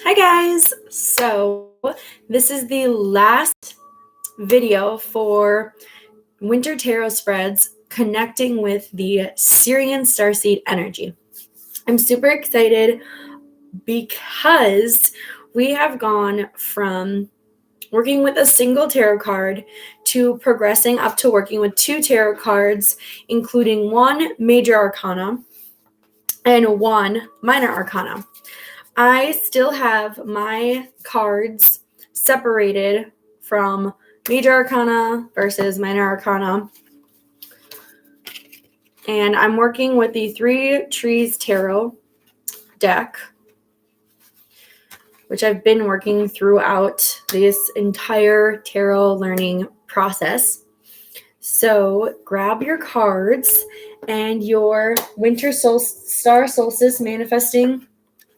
Hi guys! So this is the last video for Winter Tarot Spreads connecting with the Sirian Starseed energy. I'm super excited because we have gone from working with a single tarot card to progressing up to working with 2 tarot cards, including 1 Major Arcana and 1 Minor Arcana. I still have my cards separated from Major Arcana versus Minor Arcana. And I'm working with the 3 Trees Tarot deck, which I've been working throughout this entire tarot learning process. So grab your cards and your Winter Star Solstice Manifesting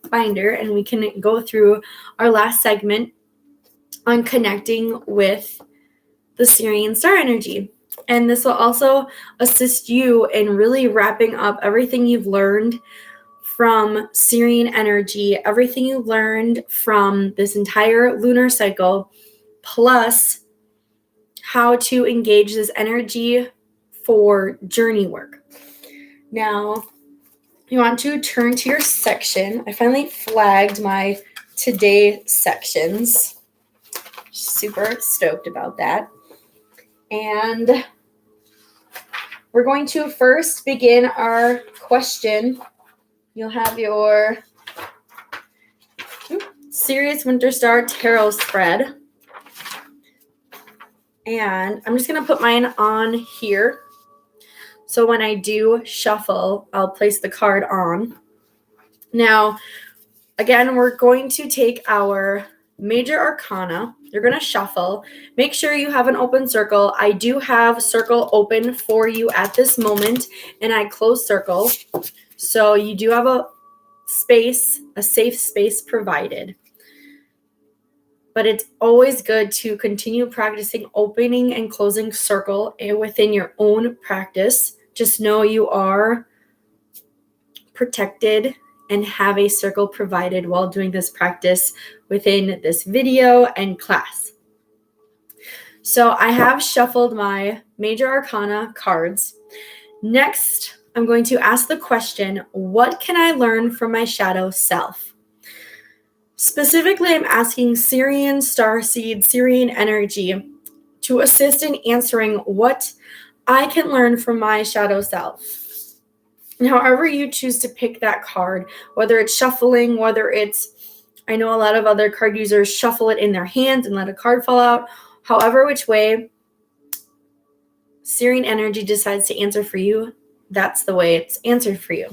binder, and we can go through our last segment on connecting with the Sirian star energy. And this will also assist you in really wrapping up everything you've learned from Sirian energy, everything you learned from this entire lunar cycle, plus how to engage this energy for journey work. Now, you want to turn to your section. I finally flagged my today sections. Super stoked about that. And we're going to first begin our question. You'll have your Sirius Winter Star Tarot spread. And I'm just going to put mine on here. So when I do shuffle, I'll place the card on. Now, again, we're going to take our Major Arcana. You're going to shuffle. Make sure you have an open circle. I do have circle open for you at this moment, and I close circle. So you do have a space, a safe space provided. But it's always good to continue practicing opening and closing circle within your own practice. Just know you are protected and have a circle provided while doing this practice within this video and class. So I have shuffled my Major Arcana cards. Next, I'm going to ask the question, what can I learn from my shadow self? Specifically, I'm asking Sirian Starseed, Sirian energy to assist in answering what I can learn from my shadow self. And however you choose to pick that card, whether it's shuffling, whether it's, I know a lot of other card users shuffle it in their hands and let a card fall out. However which way Sirian energy decides to answer for you, that's the way it's answered for you.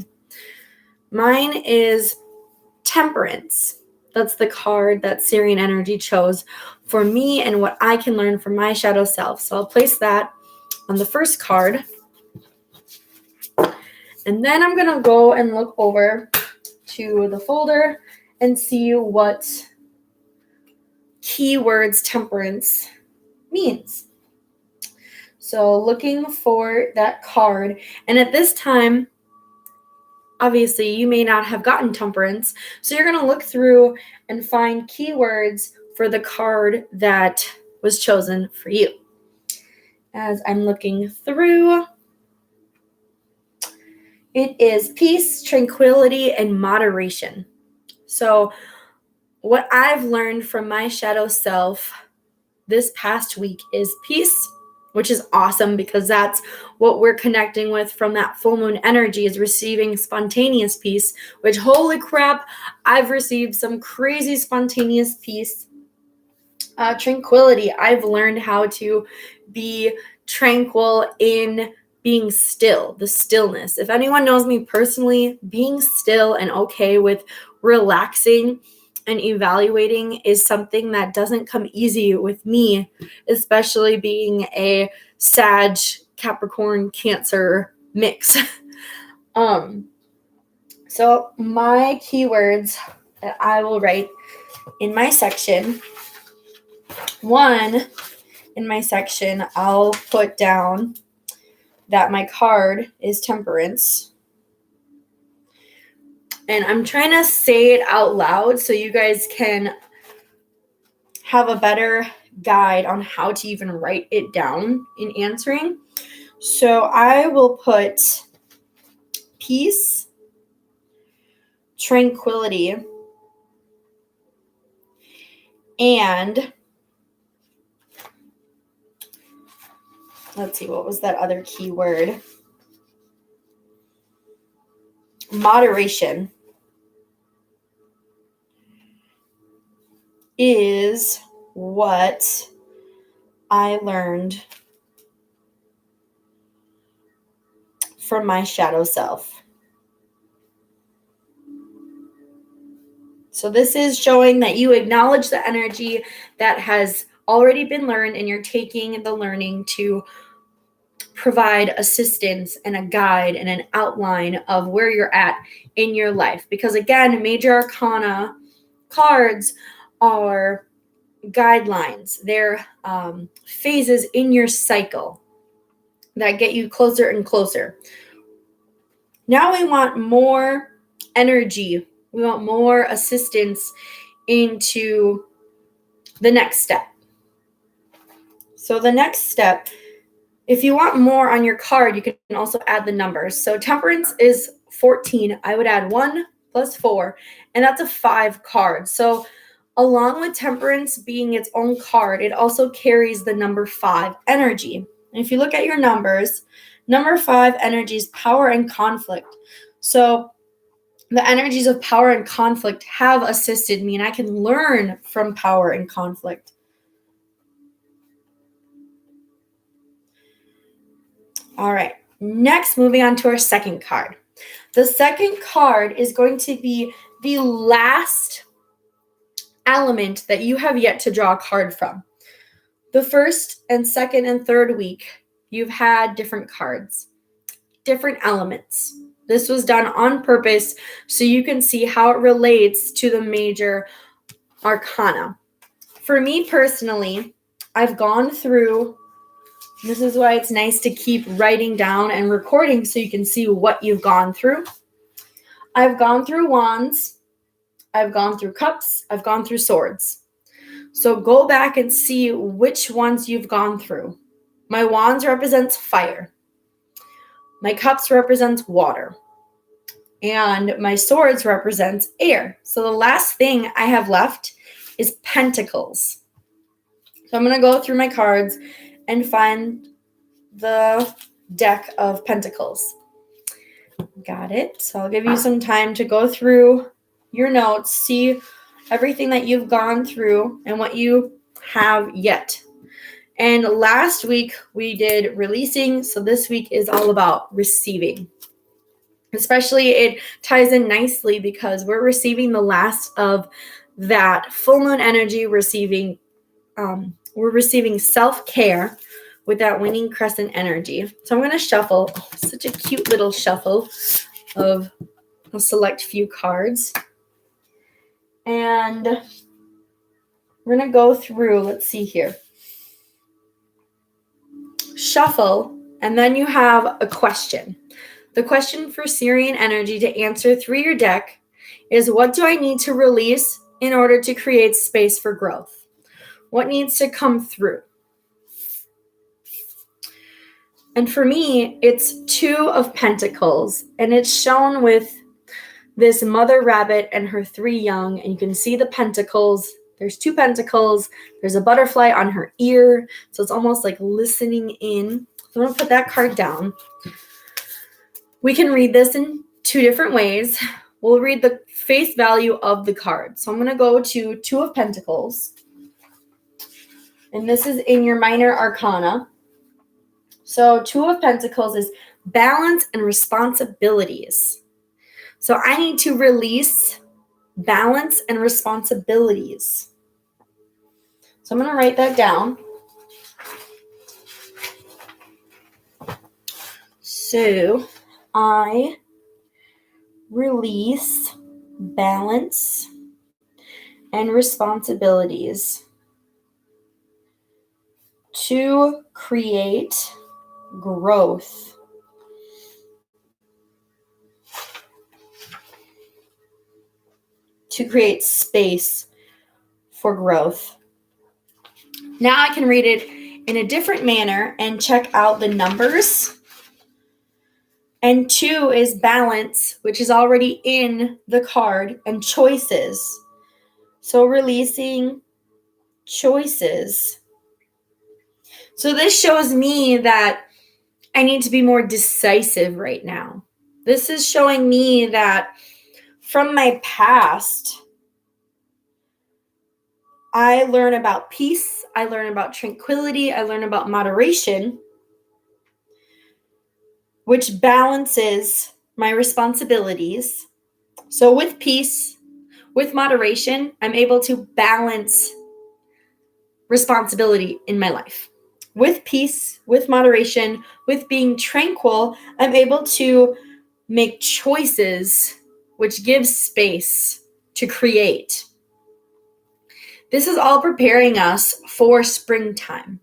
Mine is Temperance. That's the card that Sirian energy chose for me and what I can learn from my shadow self. So I'll place that on the first card. And then I'm going to go and look over to the folder and see what keywords Temperance means. So looking for that card. And at this time, obviously, you may not have gotten Temperance. So you're going to look through and find keywords for the card that was chosen for you. As I'm looking through, it is peace, tranquility, and moderation. So what I've learned from my shadow self this past week is peace, which is awesome because that's what we're connecting with from that full moon energy, is receiving spontaneous peace, which, holy crap, I've received some crazy spontaneous peace. Tranquility. I've learned how to be tranquil in being still, the stillness. If anyone knows me personally, being still and okay with relaxing and evaluating is something that doesn't come easy with me, especially being a Sag, Capricorn, Cancer mix. So my keywords that I will write in my section, in my section, I'll put down that my card is Temperance. And I'm trying to say it out loud so you guys can have a better guide on how to even write it down in answering. So I will put peace, tranquility, and let's see, what was that other key word? Moderation is what I learned from my shadow self. So this is showing that you acknowledge the energy that has already been learned, and you're taking the learning to provide assistance and a guide and an outline of where you're at in your life. Because again, Major Arcana cards are guidelines. They're phases in your cycle that get you closer and closer. Now we want more energy. We want more assistance into the next step. So the next step, if you want more on your card, you can also add the numbers. So Temperance is 14. I would add 1 plus 4, and that's a 5 card. So along with Temperance being its own card, it also carries the number 5 energy. And if you look at your numbers, number 5 energy is power and conflict. So the energies of power and conflict have assisted me, and I can learn from power and conflict. All right, next, moving on to our second card. The second card is going to be the last element that you have yet to draw a card from. The first and second and third week, you've had different cards, different elements. This was done on purpose so you can see how it relates to the Major Arcana. For me personally, I've gone through, this is why it's nice to keep writing down and recording so you can see what you've gone through. I've gone through wands, I've gone through cups, I've gone through swords. So go back and see which ones you've gone through. My wands represents fire. My cups represents water. And my swords represents air. So the last thing I have left is pentacles. So I'm going to go through my cards and find the deck of pentacles. Got it. So I'll give you some time to go through your notes, see everything that you've gone through and what you have yet. And last week we did releasing, so this week is all about receiving. Especially it ties in nicely because we're receiving the last of that full moon energy, we're receiving self-care with that waning crescent energy. So I'm going to shuffle, such a cute little shuffle of a select few cards. And we're going to go through, let's see here. Shuffle, and then you have a question. The question for Sirian energy to answer through your deck is, what do I need to release in order to create space for growth? What needs to come through? And for me, it's 2 of Pentacles, and it's shown with this mother rabbit and her 3 young, and you can see the pentacles. There's 2 pentacles. There's a butterfly on her ear, so it's almost like listening in. So I'm going to put that card down. We can read this in 2 different ways. We'll read the face value of the card. So I'm going to go to 2 of Pentacles, and this is in your Minor Arcana. So 2 of Pentacles is balance and responsibilities. So I need to release balance and responsibilities. So I'm going to write that down. So I release balance and responsibilities to create growth. to create space for growth. Now I can read it in a different manner and check out the numbers. And 2 is balance, which is already in the card, and choices. So releasing choices. So this shows me that I need to be more decisive right now. This is showing me that from my past, I learn about peace, I learn about tranquility, I learn about moderation, which balances my responsibilities. So with peace, with moderation, I'm able to balance responsibility in my life. With peace, with moderation, with being tranquil, I'm able to make choices which gives space to create. This is all preparing us for springtime.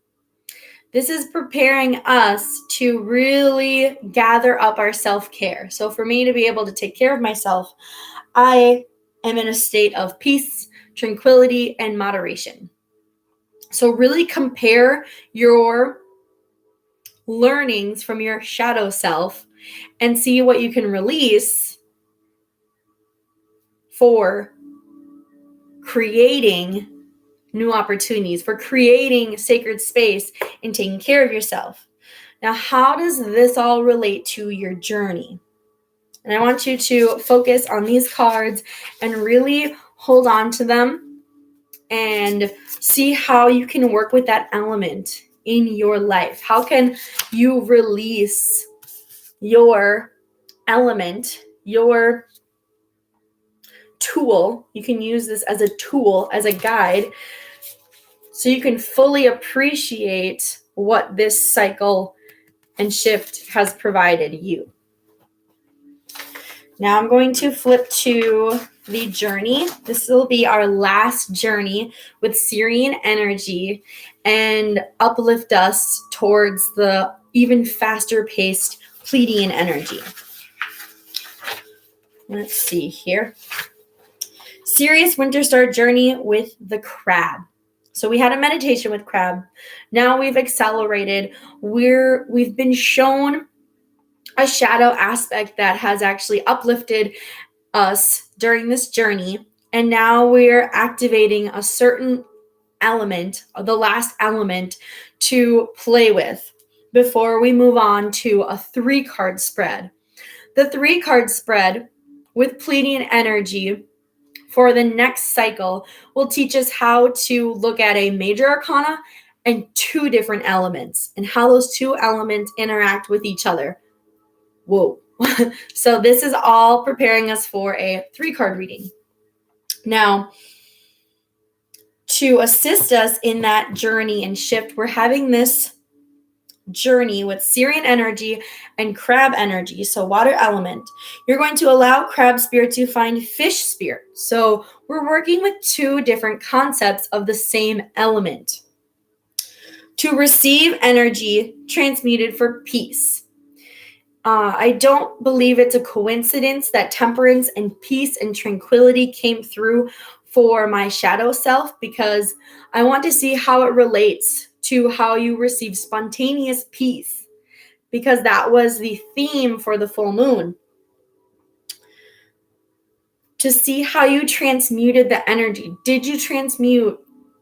This is preparing us to really gather up our self-care. So for me to be able to take care of myself, I am in a state of peace, tranquility, and moderation. So really compare your learnings from your shadow self and see what you can release for creating new opportunities, for creating sacred space and taking care of yourself. Now, how does this all relate to your journey? And I want you to focus on these cards and really hold on to them and see how you can work with that element in your life. How can you release your element, your tool? You can use this as a tool, as a guide, so you can fully appreciate what this cycle and shift has provided you. Now I'm going to flip to the journey. This will be our last journey with Sirian energy and uplift us towards the even faster paced Pleiadian energy. Let's see here. Sirius Winter Star journey with the crab. So we had a meditation with crab. Now we've accelerated. We've been shown a shadow aspect that has actually uplifted us during this journey. And now we're activating a certain element, the last element, to play with before we move on to a 3-card spread. The 3-card spread with Pleiadian energy for the next cycle will teach us how to look at a major arcana and 2 different elements and how those 2 elements interact with each other. Whoa. So this is all preparing us for a 3-card reading. Now, to assist us in that journey and shift, we're having this journey with Sirian energy and crab energy, so water element. You're going to allow crab spirit to find fish spirit. So we're working with 2 different concepts of the same element. To receive energy transmuted for peace. I don't believe it's a coincidence that temperance and peace and tranquility came through for my shadow self, because I want to see how it relates to how you receive spontaneous peace, because that was the theme for the full moon. To see how you transmuted the energy. Did you transmute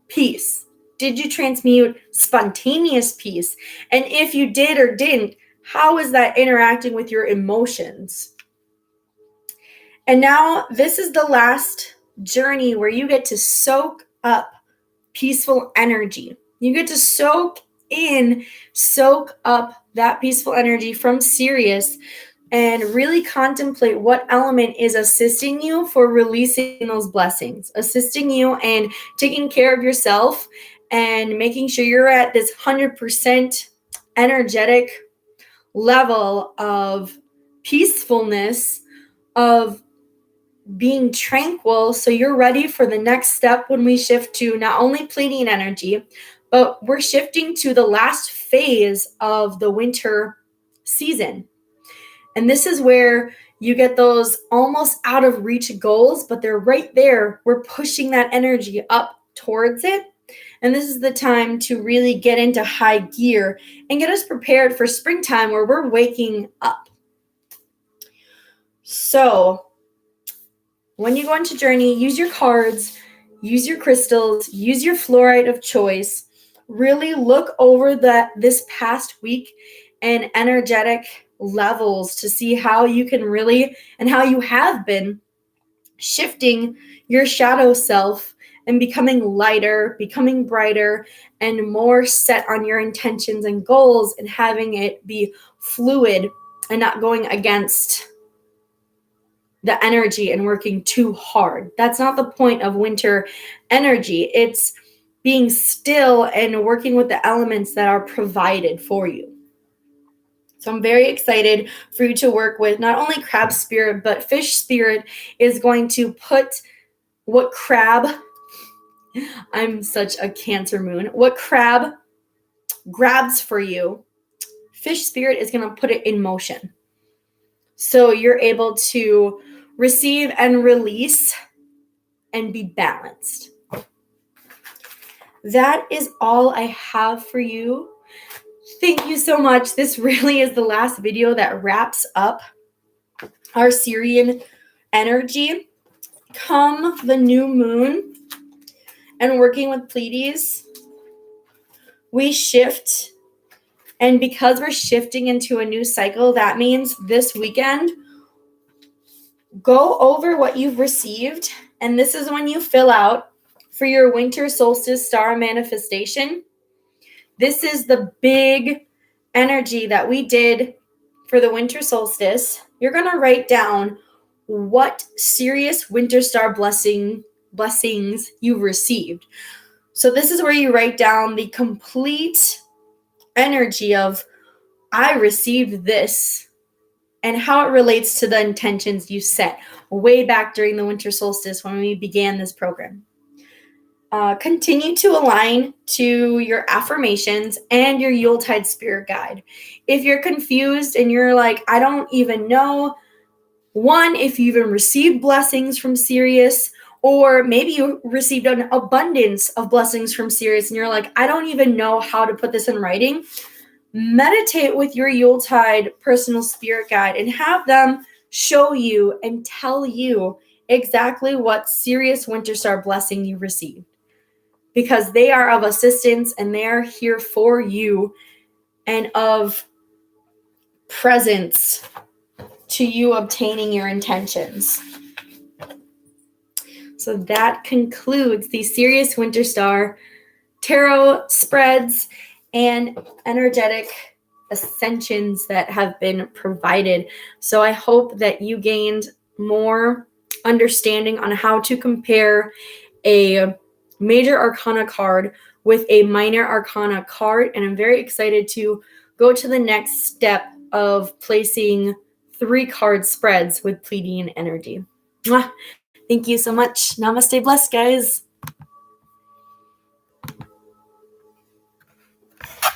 peace? Did you transmute spontaneous peace? And if you did or didn't, how is that interacting with your emotions? And now this is the last journey where you get to soak up peaceful energy. You get to soak up that peaceful energy from Sirius and really contemplate what element is assisting you for releasing those blessings, assisting you and taking care of yourself and making sure you're at this 100% energetic level of peacefulness, of being tranquil, so you're ready for the next step when we shift to not only Pleiadian energy, but we're shifting to the last phase of the winter season. And this is where You get those almost out of reach goals, but they're right there. We're pushing that energy up towards it. And this is the time to really get into high gear and get us prepared for springtime where we're waking up. So when you go into journey, use your cards, use your crystals, use your fluorite of choice. Really look over this past week and energetic levels to see how you can really, and how you have been shifting your shadow self and becoming lighter, becoming brighter, and more set on your intentions and goals, and having it be fluid and not going against the energy and working too hard. That's not the point of winter energy. It's being still and working with the elements that are provided for you. So I'm very excited for you to work with not only crab spirit, but fish spirit is going to put what crab, I'm such a Cancer moon, what crab grabs for you, fish spirit is going to put it in motion. So you're able to receive and release and be balanced. That is all I have for you. Thank you so much. This really is the last video that wraps up our Sirian energy. Come the new moon and working with Pleiades, we shift. And because we're shifting into a new cycle, that means this weekend, go over what you've received. And this is when you fill out for your winter solstice star manifestation. This is the big energy that we did for the winter solstice. You're going to write down what Sirius winter star blessings you've received. So this is where you write down the complete energy of, I received this, and how it relates to the intentions you set way back during the winter solstice when we began this program. Continue to align to your affirmations and your Yuletide spirit guide. If you're confused and you're like, I don't even know, one, if you even received blessings from Sirius, or maybe you received an abundance of blessings from Sirius and you're like, I don't even know how to put this in writing, meditate with your Yuletide personal spirit guide and have them show you and tell you exactly what Sirius winter star blessing you received, because they are of assistance and they're here for you and of presence to you obtaining your intentions. So that concludes the Sirius winter star tarot spreads and energetic ascensions that have been provided. So I hope that you gained more understanding on how to compare a major arcana card with a minor arcana card. And I'm very excited to go to the next step of placing 3 card spreads with Pleiadian energy. Mwah! Thank you so much. Namaste, blessed, guys.